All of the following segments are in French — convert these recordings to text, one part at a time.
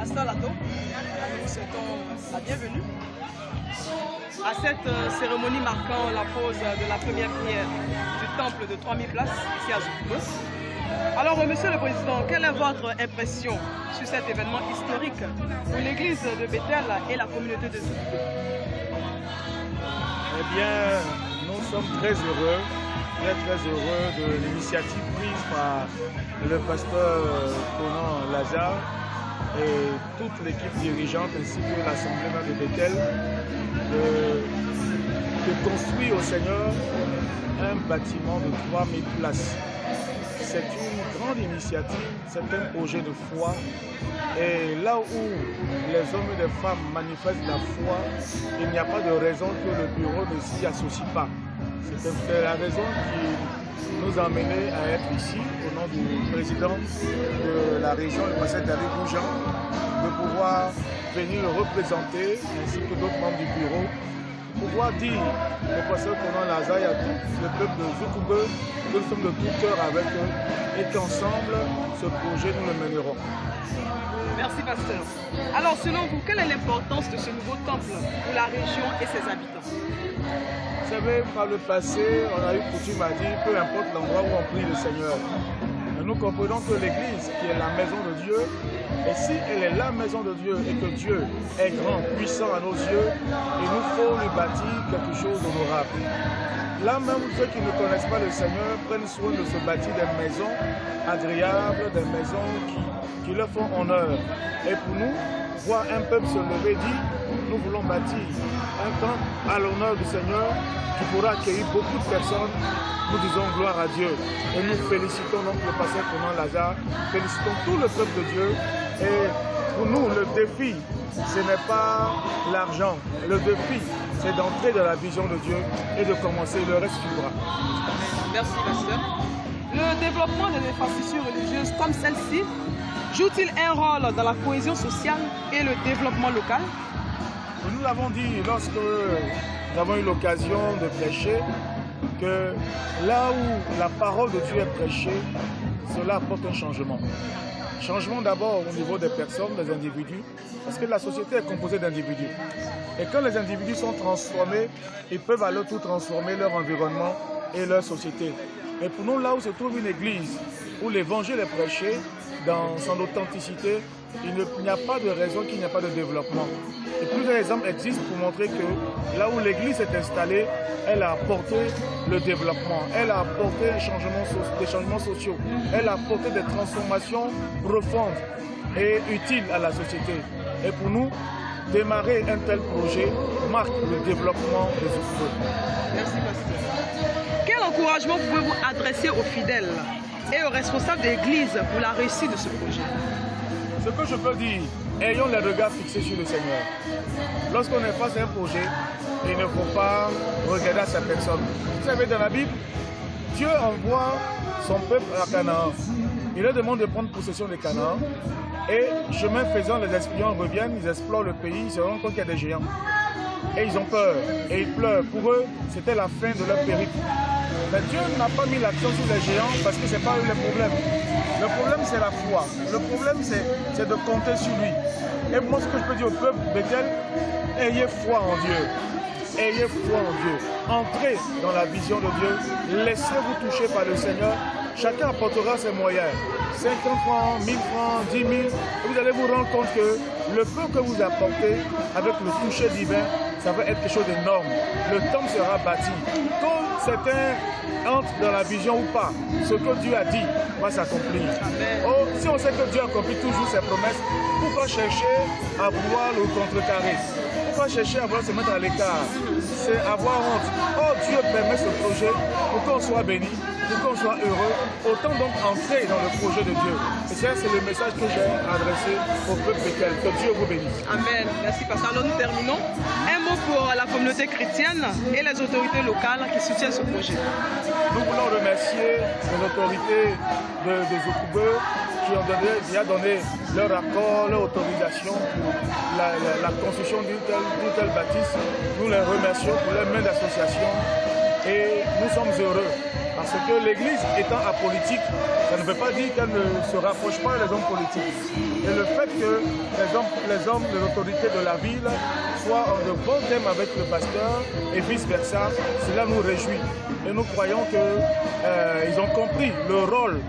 Pasteur Lato, nous vous souhaitons la bienvenue à cette cérémonie marquant la pose de la première pierre du temple de 3000 places ici à Zoukoumé. Alors, Monsieur le Président, quelle est votre impression sur cet événement historique pour l'église de Bethel et la communauté de Zoukoumé? Eh bien, nous sommes très heureux de l'initiative prise par le pasteur Conan Lazare et toute l'équipe dirigeante ainsi que l'Assemblée de Bethel de construire au Seigneur un bâtiment de 3000 places. C'est une grande initiative, c'est un projet de foi. Et là où les hommes et les femmes manifestent la foi, il n'y a pas de raison que le bureau ne s'y associe pas. C'est la raison qui nous a amenés à être ici, au nom du président de la région, le pasteur David Boujan, de pouvoir venir le représenter, ainsi que d'autres membres du bureau, pouvoir dire au pasteur Conan Lazare et à tout le peuple de Zoukoumé que nous sommes de tout cœur avec eux et qu'ensemble, ce projet, nous le mènerons. Merci, pasteur. Alors, selon vous, quelle est l'importance de ce nouveau temple pour la région et ses habitants? Vous savez, par le passé, on a eu coutume à dire, peu importe l'endroit où on prie le Seigneur. Nous comprenons que l'Église, qui est la maison de Dieu, et si elle est la maison de Dieu et que Dieu est grand, puissant à nos yeux, il nous faut lui bâtir quelque chose d'honorable. Là même, ceux qui ne connaissent pas le Seigneur prennent soin de se bâtir des maisons agréables, des maisons qui leur font honneur. Et pour nous, voir un peuple se lever dit, nous voulons bâtir un temple à l'honneur du Seigneur qui pourra accueillir beaucoup de personnes. Nous disons gloire à Dieu et nous félicitons donc le pasteur Conan Lazare, félicitons tout le peuple de Dieu. Et pour nous, le défi, ce n'est pas l'argent. Le défi, c'est d'entrer dans la vision de Dieu et de commencer, le reste suivra. Merci, pasteur. Le développement des infrastructures religieuses comme celle-ci joue-t-il un rôle dans la cohésion sociale et le développement local? Nous l'avons dit lorsque nous avons eu l'occasion de prêcher, que là où la parole de Dieu est prêchée, cela apporte un changement. Changement d'abord au niveau des personnes, des individus, parce que la société est composée d'individus. Et quand les individus sont transformés, ils peuvent alors tout transformer, leur environnement et leur société. Et pour nous, là où se trouve une église, où l'évangile est prêché, dans son authenticité, il n'y a pas de raison qu'il n'y ait pas de développement. Et plusieurs exemples existent pour montrer que là où l'église est installée, elle a apporté le développement, elle a apporté des changements sociaux, elle a apporté des transformations profondes et utiles à la société. Et pour nous, démarrer un tel projet marque le développement des Zoukoumé. Merci, pasteur. Quel encouragement pouvez-vous adresser aux fidèles et aux responsables d'église pour la réussite de ce projet? Ce que je peux dire, ayons les regards fixés sur le Seigneur. Lorsqu'on est face à un projet, il ne faut pas regarder à sa personne. Vous savez, dans la Bible, Dieu envoie son peuple à Canaan. Il leur demande de prendre possession de Canaan. Et chemin faisant, les espions reviennent, ils explorent le pays, ils se rendent compte qu'il y a des géants. Et ils ont peur, et ils pleurent. Pour eux, c'était la fin de leur périple. Mais Dieu n'a pas mis l'accent sur les géants parce que ce n'est pas eux le problème. Le problème, c'est la foi. Le problème, c'est de compter sur lui. Et moi, ce que je peux dire au peuple Bethel, ayez foi en Dieu. Ayez foi en Dieu. Entrez dans la vision de Dieu. Laissez-vous toucher par le Seigneur. Chacun apportera ses moyens. 50 francs, 1000 francs, 10 000. Et vous allez vous rendre compte que le peu que vous apportez avec le toucher divin, ça va être quelque chose d'énorme. Le temple sera bâti. Quand certains entrent dans la vision ou pas, ce que Dieu a dit va s'accomplir. Oh, si on sait que Dieu accomplit toujours ses promesses, pourquoi chercher à vouloir le contrecarrer? Pourquoi chercher à vouloir se mettre à l'écart? C'est avoir honte. Oh, Dieu permet ce projet pour qu'on soit béni, pour qu'on soit heureux. Autant donc entrer dans le projet de Dieu. Et ça, c'est le message que j'ai adressé au peuple Bethel. Que Dieu vous bénisse. Amen. Merci, pasteur. Alors nous terminons. Un mot pour la communauté chrétienne et les autorités locales qui soutiennent ce projet. Nous voulons remercier les autorités de Zoukoumé qui ont donné leur accord, leur autorisation pour la construction d'une telle bâtisse. Nous les remercions pour leur main d'association et nous sommes heureux Parce que l'Église étant apolitique, ça ne veut pas dire qu'elle ne se rapproche pas des hommes politiques. Et le fait que les hommes de l'autorité de la ville soient en de bons termes avec le pasteur et vice-versa, cela nous réjouit. Et nous croyons qu'ils ont compris le rôle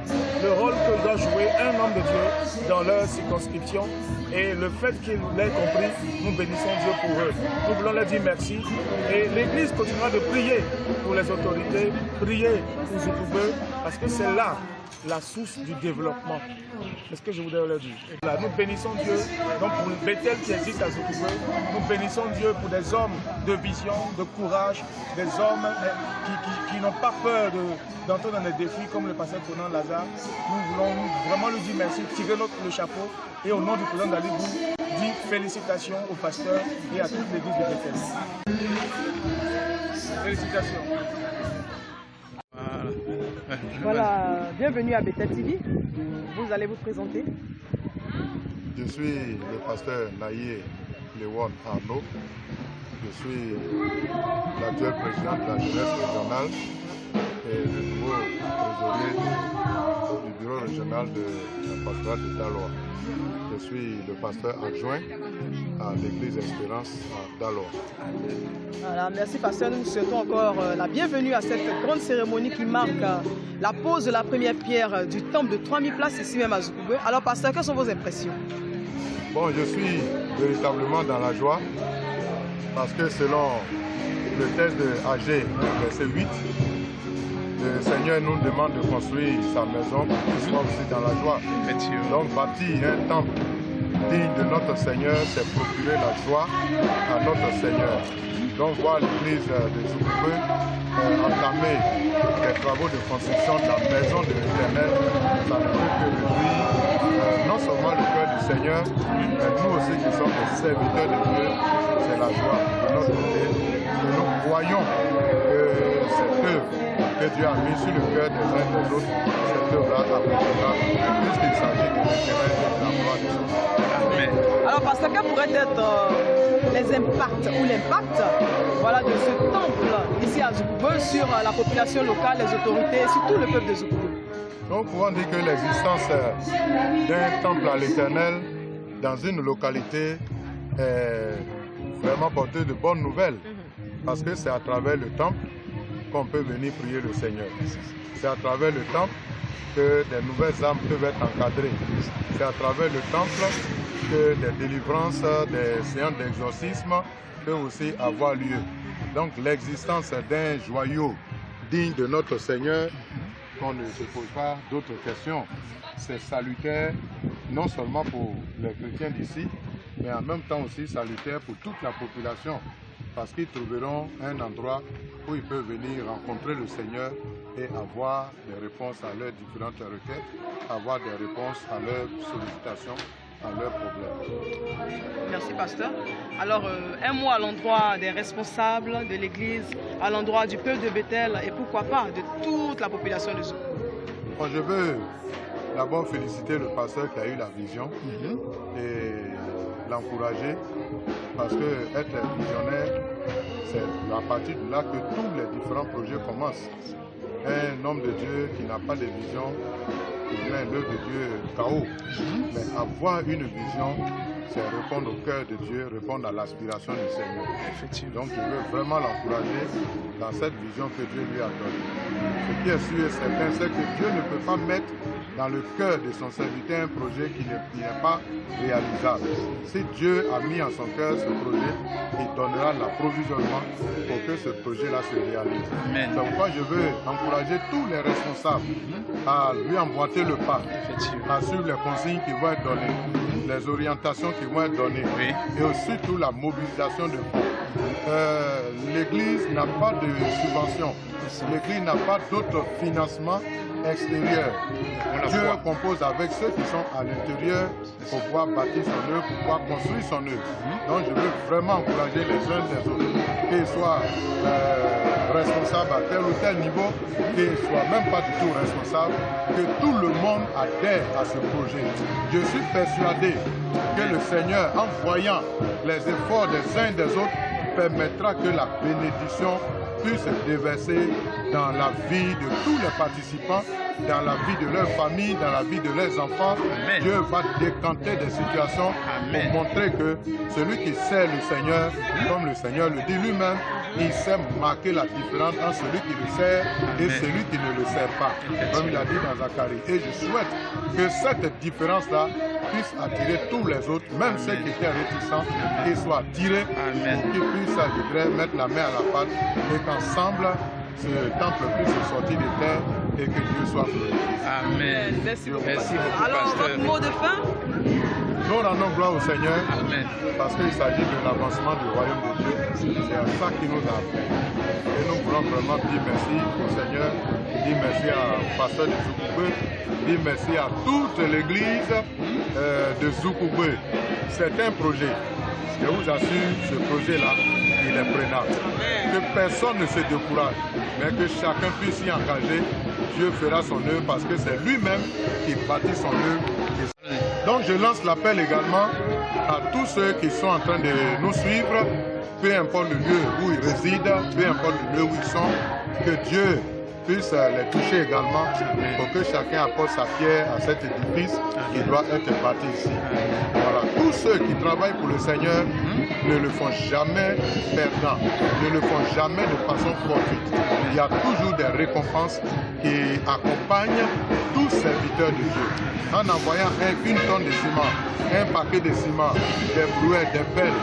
que doit jouer un homme de Dieu dans leur circonscription. Et le fait qu'ils l'aient compris, nous bénissons Dieu pour eux. Nous voulons leur dire merci. Et l'Église continuera de prier pour les autorités, prier pour Zoukoubeu, parce que c'est là la source du développement. C'est ce que je voudrais leur dire. Et là, nous bénissons Dieu donc pour le Bethel qui existe à Zoukoubeu. Nous bénissons Dieu pour des hommes de vision, de courage, des hommes qui n'ont pas peur d'entrer dans des défis comme le pasteur Conan Lazare. Nous voulons vraiment lui dire merci, tirer le chapeau et au nom du président Dalibou, dire félicitations au pasteur et à toute l'église de Bethel. Félicitations. Voilà, bienvenue à Bethel TV. Vous allez vous présenter. Je suis le pasteur Naïe Léon Arnaud. Je suis l'actuel président de la jeunesse régionale et le nouveau trésorier du bureau régional de la pastorale de Daloa. Je suis le pasteur adjoint à l'église Espérance à Daloa. Voilà, merci pasteur, nous souhaitons encore la bienvenue à cette grande cérémonie qui marque la pose de la première pierre du temple de 3000 places ici même à Zoukoubeu. Alors pasteur, quelles sont vos impressions? Bon, je suis véritablement dans la joie parce que selon le texte de Agé, verset 8, le Seigneur nous demande de construire sa maison pour qu'il soit aussi dans la joie. Donc bâtir un temple digne de notre Seigneur, c'est procurer la joie à notre Seigneur. Donc voir l'église de Zoukoubeu entamer les travaux de construction de la maison de l'Éternel, ça ne peut que réjouir non seulement le cœur du Seigneur, mais nous aussi qui sommes des serviteurs de Dieu, c'est la joie de notre côté. Et nous croyons que cette œuvre que Dieu a mise sur le cœur des uns et des autres, cette œuvre-là accomplira, puisqu'il s'agit de l'intérêt et de la gloire de Dieu. Amen. Alors pasteur, quels pourraient être les impacts ou l'impact de ce temple ici à Zoukoubeu sur la population locale, les autorités, surtout le peuple de Zoukoubeu? Donc, nous pouvons dire que l'existence d'un temple à l'Éternel dans une localité est vraiment porteuse de bonnes nouvelles. Parce que c'est à travers le temple qu'on peut venir prier le Seigneur. C'est à travers le temple que des nouvelles âmes peuvent être encadrées. C'est à travers le temple que des délivrances, des séances d'exorcisme peuvent aussi avoir lieu. Donc l'existence d'un joyau digne de notre Seigneur, qu'on ne se pose pas d'autres questions, c'est salutaire non seulement pour les chrétiens d'ici, mais en même temps aussi salutaire pour toute la population, parce qu'ils trouveront un endroit où ils peuvent venir rencontrer le Seigneur et avoir des réponses à leurs différentes requêtes, avoir des réponses à leurs sollicitations, à leurs problèmes. Merci pasteur. Alors un mot à l'endroit des responsables de l'église, à l'endroit du peuple de Bethel et pourquoi pas de toute la population de Zoukoubeu. Bon, je veux d'abord féliciter le pasteur qui a eu la vision et l'encourager parce que être visionnaire, c'est à partir de là que tous les différents projets commencent. Un homme de Dieu qui n'a pas de vision, il met l'œuvre de Dieu chaos. Mais avoir une vision, c'est répondre au cœur de Dieu, répondre à l'aspiration du Seigneur. Effectivement. Donc je veux vraiment l'encourager dans cette vision que Dieu lui a donnée. Ce qui est sûr et certain, c'est que Dieu ne peut pas mettre dans le cœur de son serviteur un projet qui n'est pas réalisable. Si Dieu a mis en son cœur ce projet, il donnera l'approvisionnement pour que ce projet-là se réalise. C'est pourquoi je veux encourager tous les responsables à lui emboîter le pas, à suivre les consignes qui vont être données, les orientations qui vont être données et aussi surtout la mobilisation de fonds. L'Église n'a pas de subvention, l'Église n'a pas d'autre financement extérieur. Dieu compose avec ceux qui sont à l'intérieur pour pouvoir bâtir son œuvre, pour pouvoir construire son œuvre. Donc je veux vraiment encourager les uns des autres, qu'ils soient responsables à tel ou tel niveau, qu'ils ne soient même pas du tout responsables, que tout le monde adhère à ce projet. Je suis persuadé que le Seigneur, en voyant les efforts des uns et des autres, permettra que la bénédiction puisse déverser dans la vie de tous les participants, dans la vie de leur famille, dans la vie de leurs enfants. Amen. Dieu va décanter des situations Amen. pour montrer que celui qui sait le Seigneur, comme le Seigneur le dit lui-même, il sait marquer la différence entre celui qui le sert et celui qui ne le sert pas, comme il a dit dans Zacharie. Et je souhaite que cette différence-là puisse attirer tous les autres, même ceux qui étaient réticents, qu'ils soient attirés, pour qu'ils puissent, je dirais, mettre la main à la pâte et qu'ensemble, ce temple puisse sortir de terre et que Dieu soit glorifié. Amen. Merci beaucoup. Merci beaucoup, Alors, pasteur. votre mot de fin? Nous rendons gloire au Seigneur Amen. parce qu'il s'agit de l'avancement du royaume de Dieu. C'est à ça qu'il nous a appelés. Et nous voulons vraiment dire merci au Seigneur, dire merci à pasteur de Zoukoubé, dire merci à toute l'église de Zoukoubé. C'est un projet. Je vous assure, ce projet-là, il est prenable. Que personne ne se décourage, mais que chacun puisse s'y engager. Dieu fera son œuvre parce que c'est lui-même qui bâtit son œuvre. Donc je lance l'appel également à tous ceux qui sont en train de nous suivre, peu importe le lieu où ils résident, peu importe le lieu où ils sont, que Dieu puisse les toucher également pour que chacun apporte sa pierre à cet édifice qui doit être bâti ici. Voilà. Tous ceux qui travaillent pour le Seigneur ne le font jamais perdant, ne le font jamais de façon fortuite. Il y a toujours des récompenses qui accompagnent tous serviteurs de Dieu. En envoyant une tonne de ciment, un paquet de ciment, des brouettes, des pelles,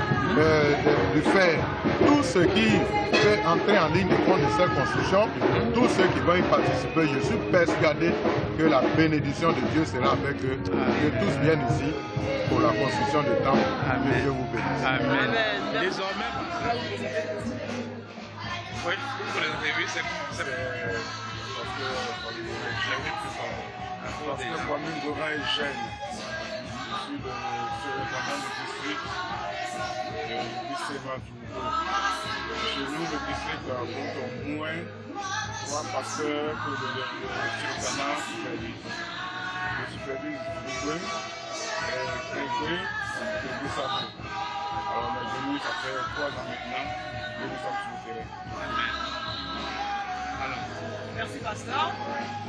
du fer, tout ce qui peut entrer en ligne de compte de cette construction, tous ceux qui vont y participer, je suis persuadé que la bénédiction de Dieu sera avec eux, que tous viennent ici pour la construction du temple. Que Dieu vous bénisse. Amen. Amen. Désormais, oui, pour les interviews, c'est parce que Kwame Ngoma est jeune. Je suis le surintendant du district Chez nous, le district compte au moins 3 pasteurs que le surintendant supervise. Je supervise Zoukoubé, Kéké et Bissapou. Alors on est venu, ça fait 3 ans maintenant que nous sommes sur le terrain. Merci, pasteur.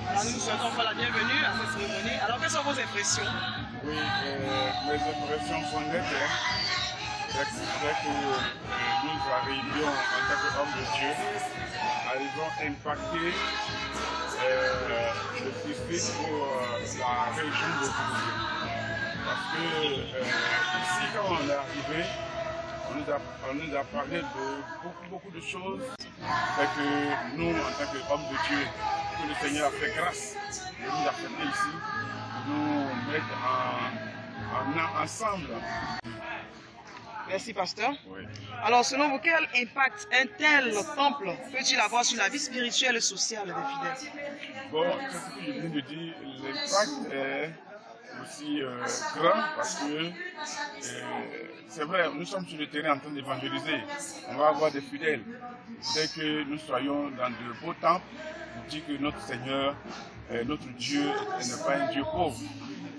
Alors, nous vous souhaitons la bienvenue à cette cérémonie. Alors, quelles sont vos impressions? Oui, mes impressions sont nettes. Dès que nous arrivions en tant qu'hommes de Dieu, arrivons à impacter le district pour la région de Zoukoubé. Parce que ici, quand on est arrivé, on nous a parlé de beaucoup de choses. Et que nous, en tant qu'hommes de Dieu, que le Seigneur a fait grâce de nous appeler ici, de nous mettre ensemble. Merci, pasteur. Oui. Alors, selon vous, quel impact un tel temple peut-il avoir sur la vie spirituelle et sociale des fidèles? Bon, c'est ce que je viens de dire, l'impact est aussi grand parce que c'est vrai, nous sommes sur le terrain en train d'évangéliser. On va avoir des fidèles. Dès que nous soyons dans de beaux temples, on dit que notre Seigneur, notre Dieu n'est pas un Dieu pauvre.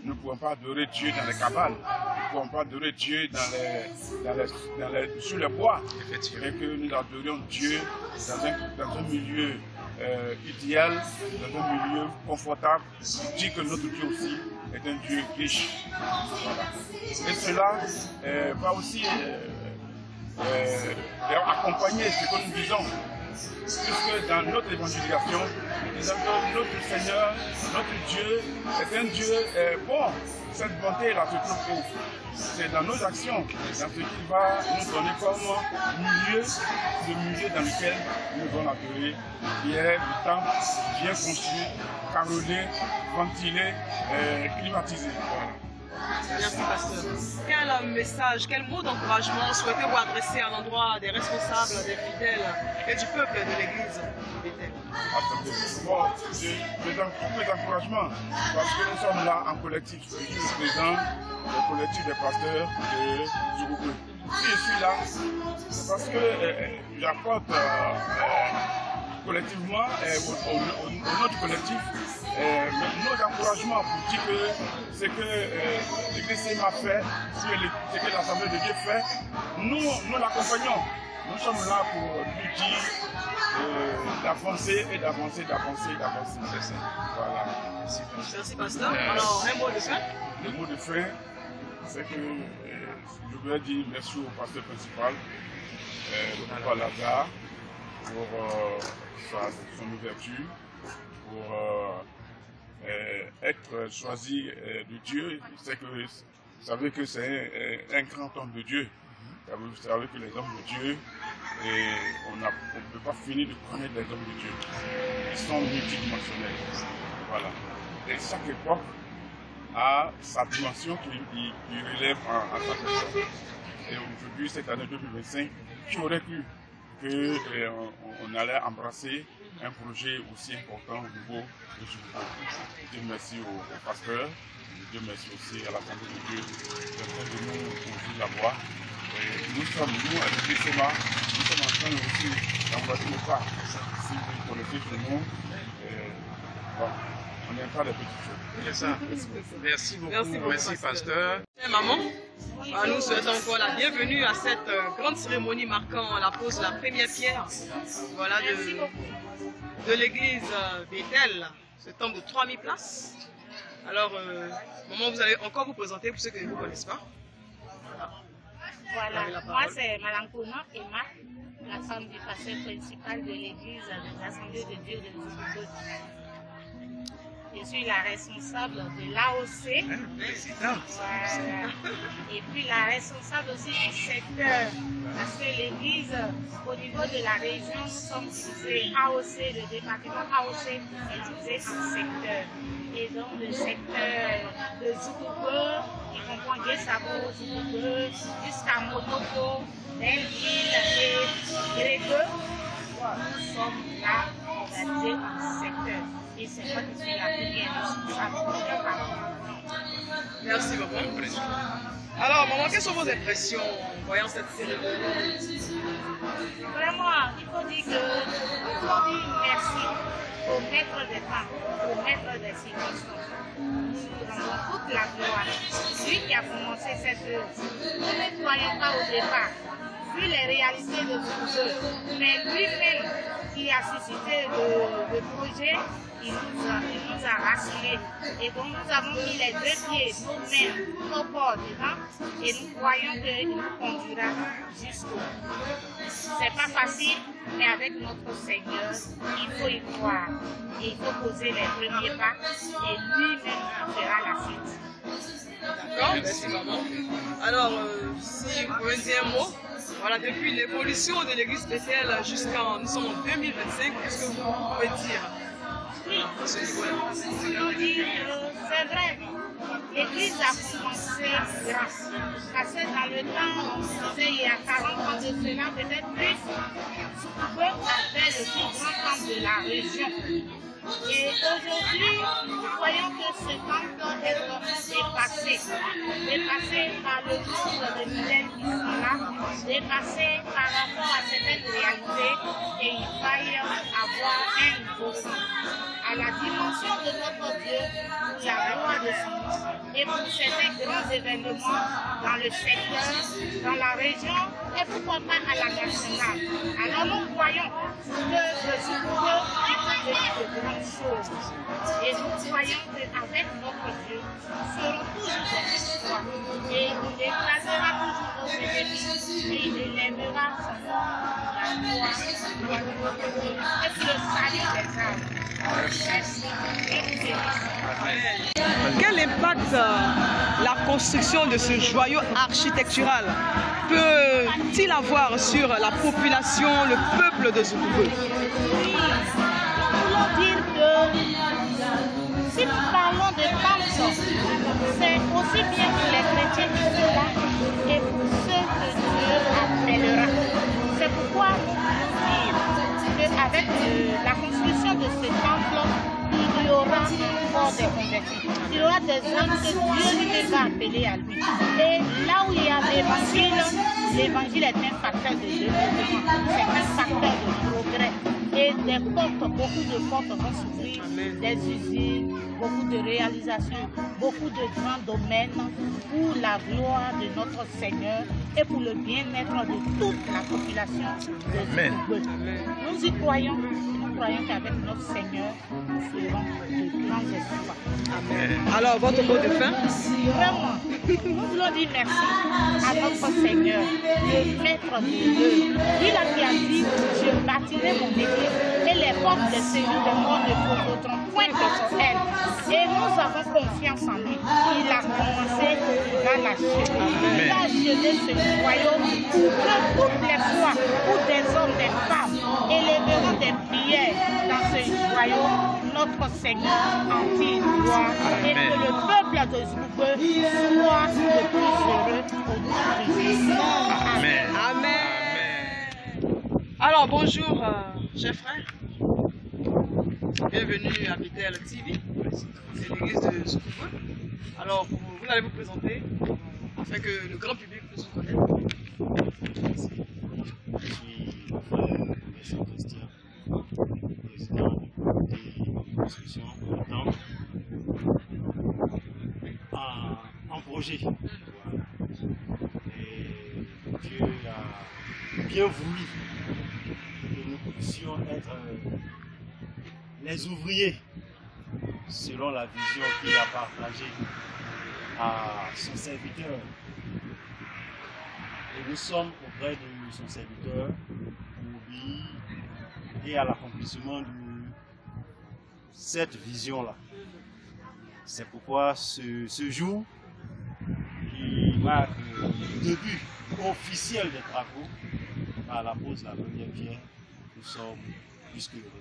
Nous ne pouvons pas adorer Dieu dans les cabanes. Nous ne pouvons pas adorer Dieu sur les bois. Mais que nous adorions Dieu dans un milieu idéal, dans un milieu confortable. On dit que notre Dieu aussi est un Dieu riche. Voilà. Et cela va aussi accompagner ce que nous disons. Puisque dans notre évangélisation, nous disons que notre Seigneur, notre Dieu est un Dieu bon. Cette bonté-là se trouve où? C'est dans nos actions, dans ce qu'il va nous donner comme milieu, le milieu dans lequel nous allons adorer, qui est le temple bien construit, carrelé, ventilé, climatisé. Voilà. Merci, pasteur. Quel message, quel mot d'encouragement souhaitez-vous adresser à l'endroit des responsables, des fidèles et du peuple de l'Église? Bon, je donne tous mes encouragements parce que nous sommes là en collectif. Je suis le président du collectif des pasteurs de Zoukoubé. Si je suis là, c'est parce que j'apporte collectivement, notre collectif, nos encouragements pour dire que ce que l'Église m'a fait, ce que l'Assemblée de Dieu fait, nous l'accompagnons. Nous sommes là pour lui dire d'avancer et d'avancer, d'avancer, d'avancer. C'est ça. Voilà. Merci, pasteur. Alors, un mot de fin? Le mot de fin, c'est que je voudrais dire merci au pasteur principal, le papa Lazare, pour son ouverture, pour être choisi de Dieu. Vous savez que c'est un grand homme de Dieu. Vous savez que les hommes de Dieu, on ne peut pas finir de connaître les hommes de Dieu. Ils sont multidimensionnels. Voilà. Et chaque époque a sa dimension qui relève à sa personne. Et aujourd'hui, cette année 2025, qui aurait cru qu'on allait embrasser un projet aussi important au niveau de Djibouti. Dieu merci au pasteur, Dieu merci aussi à l'Assemblée de Dieu de nous ouvrir la voie. Nous sommes, nous, à l'UPCMA, nous sommes en train aussi d'embrasser le pas. Si vous connaissez chez nous, on n'aime pas les petites choses. C'est ça. Merci beaucoup. Merci, pasteur. Maman, nous souhaitons encore la bienvenue à cette grande cérémonie marquant la pose de la première pierre, voilà, de l'église Bethel, ce temple de 3000 places. Alors, maman, vous allez encore vous présenter pour ceux qui ne vous connaissent pas. Voilà, moi c'est Malankouna Emma, la femme du pasteur principal de l'église des Assemblées de Dieu de Djibouti. Je suis la responsable de l'AOC. Voilà. Et puis la responsable aussi du secteur. Parce que l'église, au niveau de la région, nous sommes divisés AOC, le département AOC est divisé en secteurs. Et donc le secteur de Zoukoupe, qui comprend Guessabo, Zoukoupe, jusqu'à Motoko, Belleville et Grégueux, nous sommes là organisés en secteur. Et c'est moi qui suis la première responsable. Merci beaucoup. Alors, maman, quelles sont vos impressions en voyant cette cérémonie? Vraiment, il faut dire merci au maître des temps, au maître des circonstances. Nous rendons toute la gloire. Lui qui a commencé cette œuvre. Nous ne croyons pas au départ, vu les réalités de nos œuvres, mais lui-même qui a suscité le projet, il nous a rassurés. Et donc nous avons mis les deux pieds, nous-mêmes, nos corps dedans, et nous croyons qu'il nous conduira jusqu'au bout. C'est pas facile, mais avec notre Seigneur, il faut y croire. Et il faut poser les premiers pas, et lui-même nous fera la suite. D'accord, merci maman. Alors, si vous pouvez dire un mot, voilà, depuis l'évolution de l'église Bethel jusqu'en, nous sommes en 2025, qu'est-ce que vous pouvez dire? Oui, c'est vrai. L'église a commencé grâce. Parce que dans le temps, on disait il y a 40 ans de cela, peut-être plus, Zoukoupe a fait le plus grand temple de la région. Et aujourd'hui, nous voyons que ce temple doit être dépassé par le nombre de fidèles qui sont là, dépassé par rapport à certaines réalités, et il faille avoir un nouveau sens. À la dimension de notre Dieu, pour la gloire de son nom, et pour certains grands événements dans le secteur, dans la région, et pourquoi pas à la nationale. Alors nous croyons que le Zoukoupe peut devenir de grandes choses. Et nous croyons qu'avec notre Dieu, nous serons toujours dans l'histoire. Et il écrasera toujours nos ennemis, et il élèvera son nom, la gloire, et pour le salut des âmes. Quel impact la construction de ce joyau architectural peut-il avoir sur la population, le peuple de Zoukoupe? Oui, nous voulons dire que si nous parlons de temple, c'est aussi bien pour les chrétiens qui sont là et pour ceux que Dieu appellera. C'est pourquoi nous voulons dire qu'avec la construction de ce temple, il y aura encore des convertis. Il y aura des hommes que Dieu lui va appeler à lui. Et là où il y a l'évangile est un facteur de développement, c'est un facteur de progrès. Et des portes, beaucoup de portes vont s'ouvrir, des usines, beaucoup de réalisations, beaucoup de grands domaines pour la gloire de notre Seigneur et pour le bien-être de toute la population de Zoukoupe. Nous y croyons. Nous croyons qu'avec notre Seigneur, nous ferons de grands exploits. Amen. Alors, votre mot de fin? Vraiment, nous voulons dire merci à notre Seigneur, le maître de l'œuvre. Il a dit, je bâtirai mon église et les portes de séjour de mort ne provoqueront point contre elle. Et nous avons confiance en lui. Il a commencé, il va l'achever. Il va achever ce royaume pour que toutes les fois où des hommes, des femmes élèveront des prières dans ce royaume, notre Seigneur en tire gloire et que le peuple de Zoukoupe soit le plus heureux au nom de Jésus. Amen. Amen. Alors, bonjour, chers frères. Bienvenue à Bethel TV, c'est l'église de Zoukoupe. Alors, vous allez vous présenter afin que le grand public puisse vous connaître. Je suis le frère Vincent Christian, président du comité de construction du temple en projet. Et Dieu a bien voulu que nous puissions être les ouvriers selon la vision qu'il a partagée à son serviteur. Et nous sommes auprès de son serviteur pour obéir et à l'accomplissement de cette vision-là. C'est pourquoi ce jour, qui marque le début officiel des travaux, à la pose de la première pierre, nous sommes plus que heureux.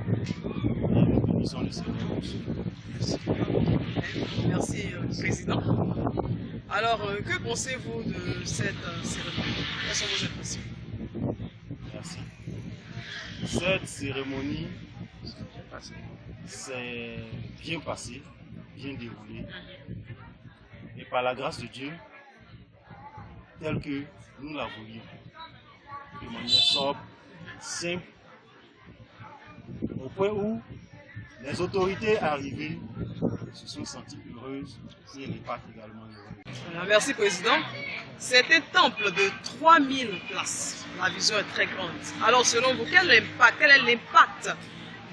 Et nous bénissons le Seigneur pour ce. Merci, Président. Alors, que pensez-vous de cette cérémonie? Quelles sont vos impressions? Merci. Cette cérémonie s'est bien passée, bien déroulée. Et par la grâce de Dieu, telle que nous la voulions, de manière sobre, simple, au point où les autorités arrivées se sont senties heureuses et les pâtes également heureuses. Alors, merci, Président. C'est un temple de 3000 places. La vision est très grande. Alors, selon vous, quel est l'impact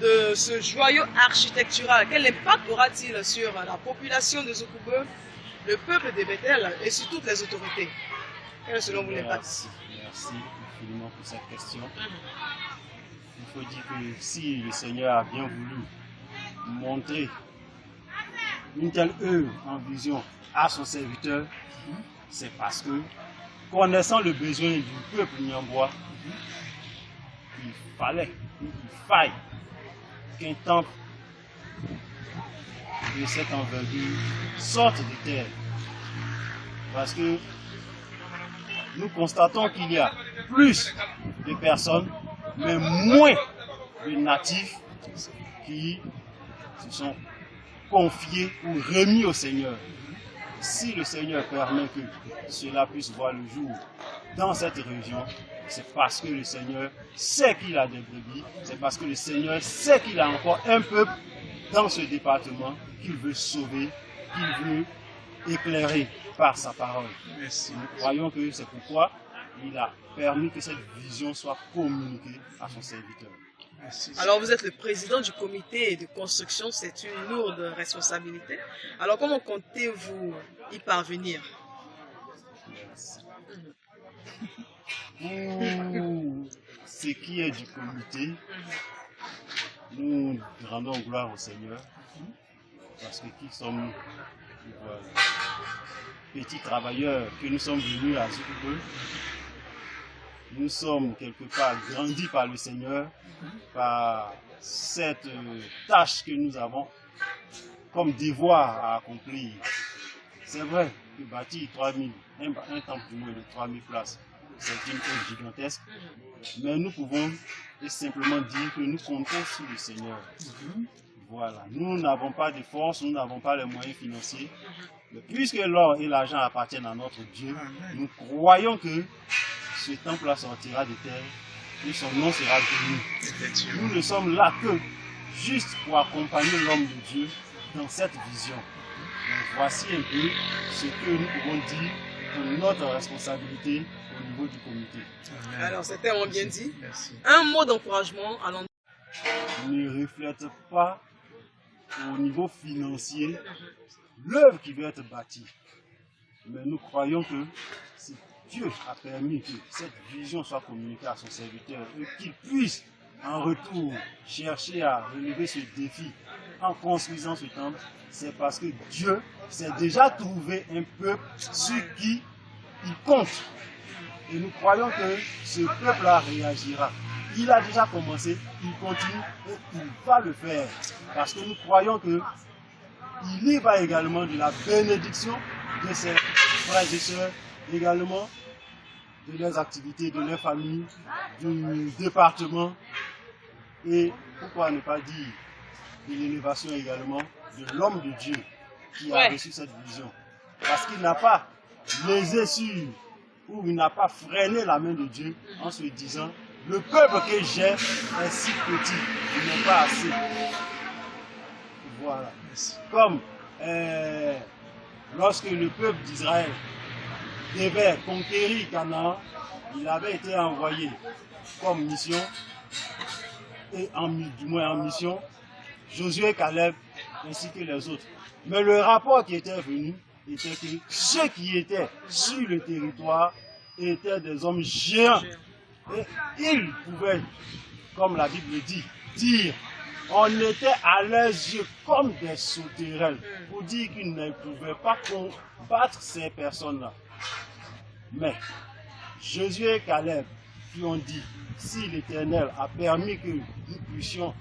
de ce joyau architectural? Quel impact aura-t-il sur la population de Zoukoupe, le peuple de Bethel et sur toutes les autorités? Quel est selon vous l'impact? Merci infiniment pour cette question. Il faut dire que si le Seigneur a bien voulu montrer une telle œuvre en vision à son serviteur, c'est parce que, connaissant le besoin du peuple niambois, il faille qu'un temple de cette envergure sorte de terre. Parce que nous constatons qu'il y a plus de personnes, mais moins de natifs qui se sont confiés ou remis au Seigneur. Si le Seigneur permet que cela puisse voir le jour dans cette région, c'est parce que le Seigneur sait qu'il a des brebis, c'est parce que le Seigneur sait qu'il a encore un peuple dans ce département qu'il veut sauver, qu'il veut éclairer par sa parole. Nous croyons que c'est pourquoi il a permis que cette vision soit communiquée à son serviteur. Alors, vous êtes le président du comité de construction, c'est une lourde responsabilité. Alors, comment comptez-vous y parvenir? Pour ce qui est du comité, nous rendons gloire au Seigneur, parce que qui sommes-nous? Petits travailleurs que nous sommes venus à Zoukoupe. Nous sommes quelque part grandis par le Seigneur, par cette tâche que nous avons comme devoir à accomplir. C'est vrai que bâtir 3000, un temple du moins de 3000 places, c'est une œuvre gigantesque, mais nous pouvons simplement dire que nous comptons sur le Seigneur. Voilà, nous n'avons pas de force, nous n'avons pas les moyens financiers, mais puisque l'or et l'argent appartiennent à notre Dieu, nous croyons que ce temple-là sortira de terre et son nom sera connu. Nous ne sommes là que juste pour accompagner l'homme de Dieu dans cette vision. Donc voici un peu ce que nous pouvons dire pour notre responsabilité au niveau du comité. Alors, c'était vraiment bien dit. Merci. Un mot d'encouragement à l'endroit. Ne reflète pas au niveau financier l'œuvre qui va être bâtie. Mais nous croyons que si Dieu a permis que cette vision soit communiquée à son serviteur et qu'il puisse en retour chercher à relever ce défi en construisant ce temple, c'est parce que Dieu s'est déjà trouvé un peuple sur qui il compte. Et nous croyons que ce peuple-là réagira. Il a déjà commencé, il continue et il va le faire. Parce que nous croyons qu'il y va également de la bénédiction de ses frères et sœurs, également de leurs activités, de leur famille, du département. Et pourquoi ne pas dire de l'élévation également de l'homme de Dieu qui a reçu cette vision. Parce qu'il n'a pas lésé sur ou il n'a pas freiné la main de Dieu en se disant le peuple que j'ai est si petit, il n'est pas assez. Voilà. Comme lorsque le peuple d'Israël devait conquérir Canaan, il avait été envoyé comme mission, et du moins en mission, Josué, Caleb ainsi que les autres. Mais le rapport qui était venu était que ceux qui étaient sur le territoire étaient des hommes géants. Et ils pouvaient, comme la Bible dit, dire, on était à leurs yeux comme des sauterelles, pour dire qu'ils ne pouvaient pas combattre ces personnes-là. Mais Josué et Caleb qui ont dit, si l'Éternel a permis que nous puissions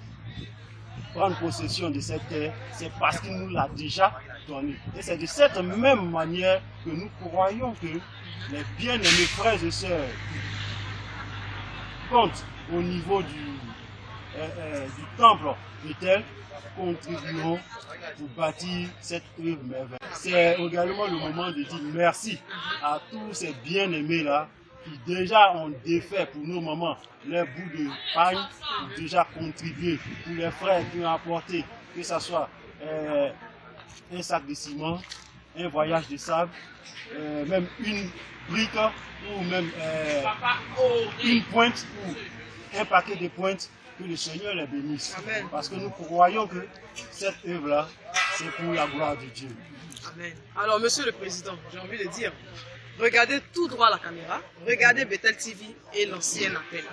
prendre possession de cette terre, c'est parce qu'il nous l'a déjà donné. Et c'est de cette même manière que nous croyons que les bien-aimés frères et sœurs comptent au niveau du temple d'Étel, contribueront pour bâtir cette œuvre merveilleuse. C'est également le moment de dire merci à tous ces bien-aimés-là qui déjà ont défait pour nos mamans les bouts de paille, pour déjà contribuer, pour les frères qui ont apporté, que ce soit un sac de ciment, un voyage de sable, même une brique ou même une pointe ou un paquet de pointes, que le Seigneur les bénisse. Amen. Parce que nous croyons que cette œuvre-là, c'est pour la gloire de Dieu. Amen. Alors, Monsieur le Président, j'ai envie de dire, regardez tout droit à la caméra, regardez Bethel TV et l'ancien appel.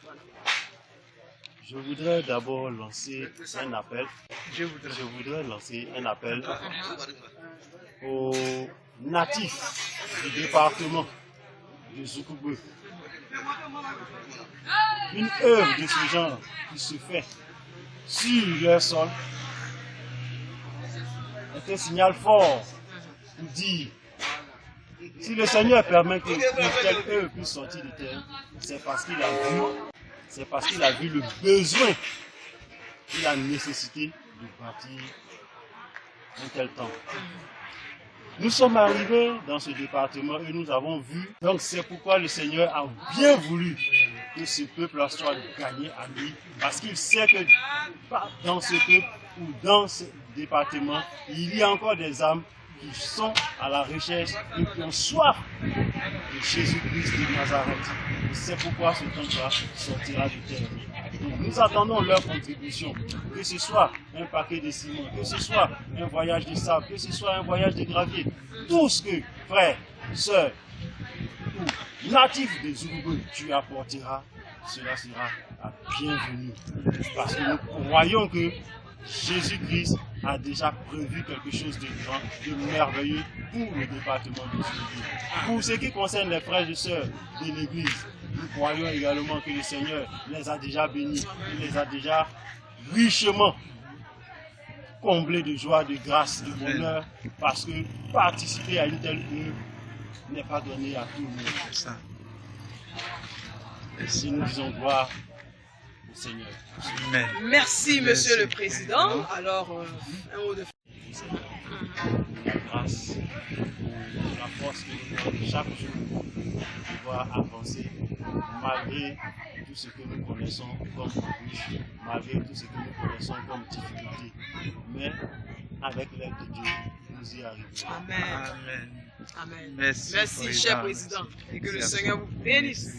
Voilà. Je voudrais d'abord lancer un appel. Je voudrais lancer un appel aux natifs du département de Zoukoubou. Une œuvre de ce genre qui se fait sur leur sol est un signal fort pour dire si le Seigneur permet que telle œuvre puisse sortir de terre, c'est parce qu'il a vu le besoin et la nécessité de bâtir un tel temple. Nous sommes arrivés dans ce département et nous avons vu, donc c'est pourquoi le Seigneur a bien voulu que ce peuple soit gagné à lui, parce qu'il sait que dans ce peuple ou dans ce département, il y a encore des âmes qui sont à la recherche et qui ont soif de Jésus-Christ de Nazareth. C'est pourquoi ce temple-là sortira du terre. Nous attendons leur contribution, que ce soit un paquet de ciment, que ce soit un voyage de sable, que ce soit un voyage de gravier. Tout ce que, frères, sœurs, ou natifs de Zoukoubou, tu apporteras, cela sera à bienvenue. Parce que nous croyons que Jésus-Christ a déjà prévu quelque chose de grand, de merveilleux pour le département de Zoukoubou. Pour ce qui concerne les frères et sœurs de l'Église, nous croyons également que le Seigneur les a déjà bénis, il les a déjà richement comblés de joie, de grâce, de bonheur, parce que participer à une telle œuvre n'est pas donné à tout le monde. Et nous disons gloire au Seigneur. Amen. Merci, Monsieur le Président. Alors, un mot de la grâce, pour la force force qui nous donne chaque jour de pouvoir avancer malgré tout ce que nous connaissons comme embûches, malgré tout ce que nous connaissons comme difficultés. Mais avec l'aide de Dieu, nous y arrivons. Amen. Amen. Amen. Merci, Merci, cher président. Et que le Seigneur vous bénisse.